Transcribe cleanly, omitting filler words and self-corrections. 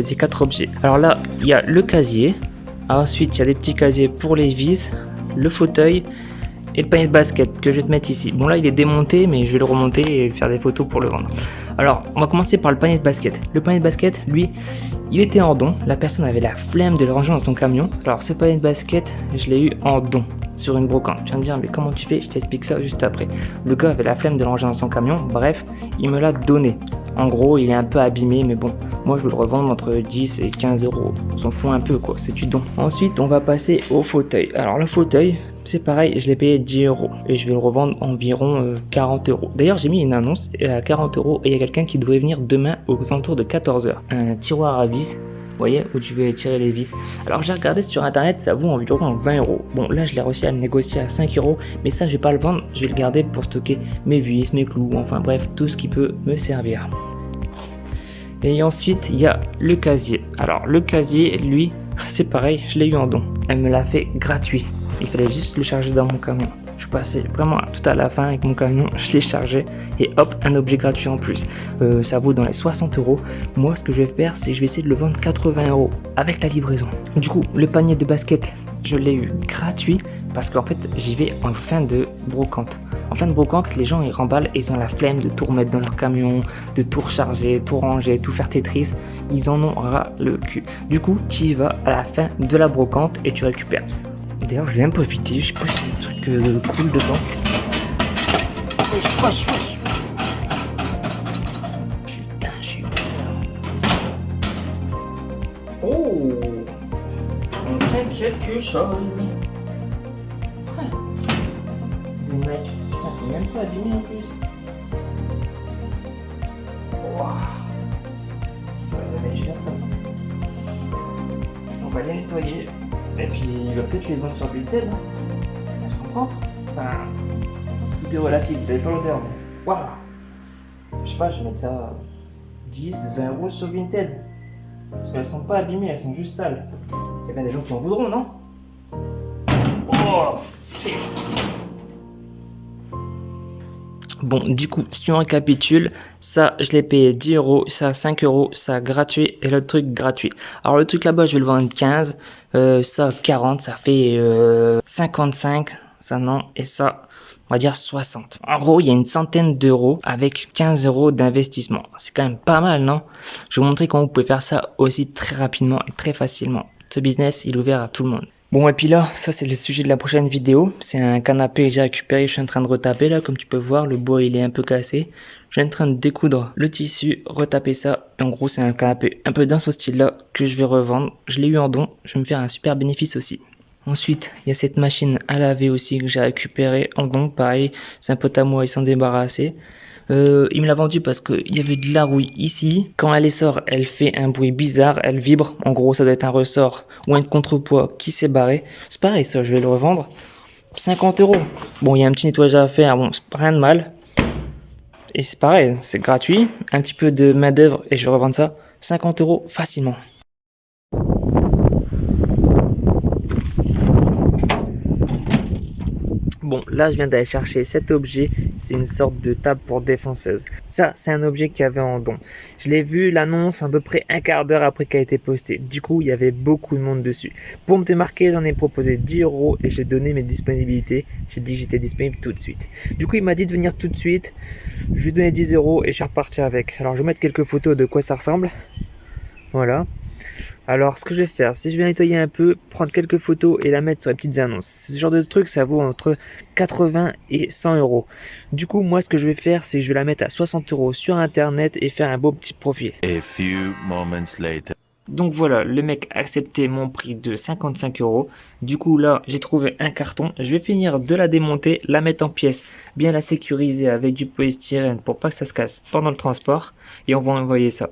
Ces 4 objets. Alors là, il y a le casier. Ensuite, il y a des petits casiers pour les vis, le fauteuil et le panier de basket que je vais te mettre ici. Bon là, il est démonté, mais je vais le remonter et faire des photos pour le vendre. Alors, on va commencer par le panier de basket. Le panier de basket, lui, il était en don. La personne avait la flemme de le ranger dans son camion. Alors, ce panier de basket, je l'ai eu en don sur une brocante. Tu viens de dire, mais comment tu fais? Je t'explique ça juste après. Le gars avait la flemme de le ranger dans son camion. Bref, il me l'a donné. En gros, il est un peu abîmé, mais bon, moi je veux le revendre entre 10 et 15 euros. On s'en fout un peu, quoi, c'est du don. Ensuite, on va passer au fauteuil. Alors, le fauteuil, c'est pareil, je l'ai payé 10 euros et je vais le revendre environ 40 euros. D'ailleurs, j'ai mis une annonce à 40 euros et il y a quelqu'un qui devrait venir demain aux alentours de 14 h. Un tiroir à vis. Vous voyez, où tu veux tirer les vis. Alors j'ai regardé sur internet, ça vaut environ 20 euros. Bon, là je l'ai réussi à le négocier à 5 euros, mais ça je vais pas le vendre, je vais le garder pour stocker mes vis, mes clous, enfin bref, tout ce qui peut me servir. Et ensuite, il y a le casier. Alors le casier, lui, c'est pareil, je l'ai eu en don. Elle me l'a fait gratuit. Il fallait juste le charger dans mon camion. Je suis passé vraiment tout à la fin avec mon camion, je l'ai chargé et hop, un objet gratuit en plus. Ça vaut dans les 60 euros. Moi, ce que je vais faire, c'est que je vais essayer de le vendre 80 euros avec la livraison. Du coup, le panier de basket, je l'ai eu gratuit parce qu'en fait, j'y vais en fin de brocante. En fin de brocante, les gens ils remballent et ils ont la flemme de tout remettre dans leur camion, de tout recharger, tout ranger, tout faire Tetris. Ils en ont ras le cul. Du coup, tu y vas à la fin de la brocante et tu récupères. D'ailleurs, je vais même profiter, je sais pas si le truc coule dedans. Putain, j'ai eu peur. Oh, on fait quelque chose. Des mecs, putain, c'est même pas abîmé en plus. Waouh, j'aurais jamais dû faire ça. On va les nettoyer. Et puis il va peut-être les vendre sur Vinted. Elles sont propres. Enfin, tout est relatif, vous avez pas l'odeur. Mais waouh. Je sais pas, je vais mettre ça 10, 20 euros sur Vinted. Parce qu'elles sont pas abîmées, elles sont juste sales. Il y a bien des gens qui en voudront, non? Oh, shit. Bon, du coup, si tu récapitules, ça, je l'ai payé 10 euros, ça 5 euros, ça gratuit et l'autre truc gratuit. Alors, le truc là-bas, je vais le vendre 15, ça 40, ça fait 55, ça non, et ça, on va dire 60. En gros, il y a une centaine d'euros avec 15 euros d'investissement. C'est quand même pas mal, non? Je vais vous montrer comment vous pouvez faire ça aussi très rapidement et très facilement. Ce business, il est ouvert à tout le monde. Bon, et puis là, ça c'est le sujet de la prochaine vidéo. C'est un canapé que j'ai récupéré, je suis en train de retaper là, comme tu peux voir, le bois il est un peu cassé. Je suis en train de découdre le tissu, retaper ça. Et en gros, c'est un canapé un peu dans ce style-là que je vais revendre. Je l'ai eu en don, je vais me faire un super bénéfice aussi. Ensuite, il y a cette machine à laver aussi que j'ai récupérée en don. Pareil, c'est un pote à moi, il s'en débarrassait. Il me l'a vendu parce qu'il y avait de la rouille ici. Quand elle sort, elle fait un bruit bizarre, elle vibre. En gros, ça doit être un ressort ou un contrepoids qui s'est barré. C'est pareil, ça, je vais le revendre. 50 euros. Bon, il y a un petit nettoyage à faire, bon, c'est rien de mal. Et c'est pareil, c'est gratuit. Un petit peu de main d'œuvre et je vais revendre ça 50 euros facilement. Bon, là, je viens d'aller chercher cet objet. C'est une sorte de table pour défonceuse. Ça, c'est un objet qu'il y avait en don. Je l'ai vu, l'annonce, à peu près un quart d'heure après qu'elle a été postée. Du coup, il y avait beaucoup de monde dessus. Pour me démarquer, j'en ai proposé 10 euros et j'ai donné mes disponibilités. J'ai dit que j'étais disponible tout de suite. Du coup, il m'a dit de venir tout de suite. Je lui ai donné 10 euros et je suis reparti avec. Alors, je vais mettre quelques photos de quoi ça ressemble. Voilà. Alors, ce que je vais faire, c'est que je vais nettoyer un peu, prendre quelques photos et la mettre sur les petites annonces. Ce genre de truc, ça vaut entre 80 et 100 euros. Du coup, moi, ce que je vais faire, c'est que je vais la mettre à 60 euros sur Internet et faire un beau petit profil. A few moments later. Donc voilà, le mec a accepté mon prix de 55 euros. Du coup, là, j'ai trouvé un carton. Je vais finir de la démonter, la mettre en pièces, bien la sécuriser avec du polystyrène pour pas que ça se casse pendant le transport. Et on va envoyer ça.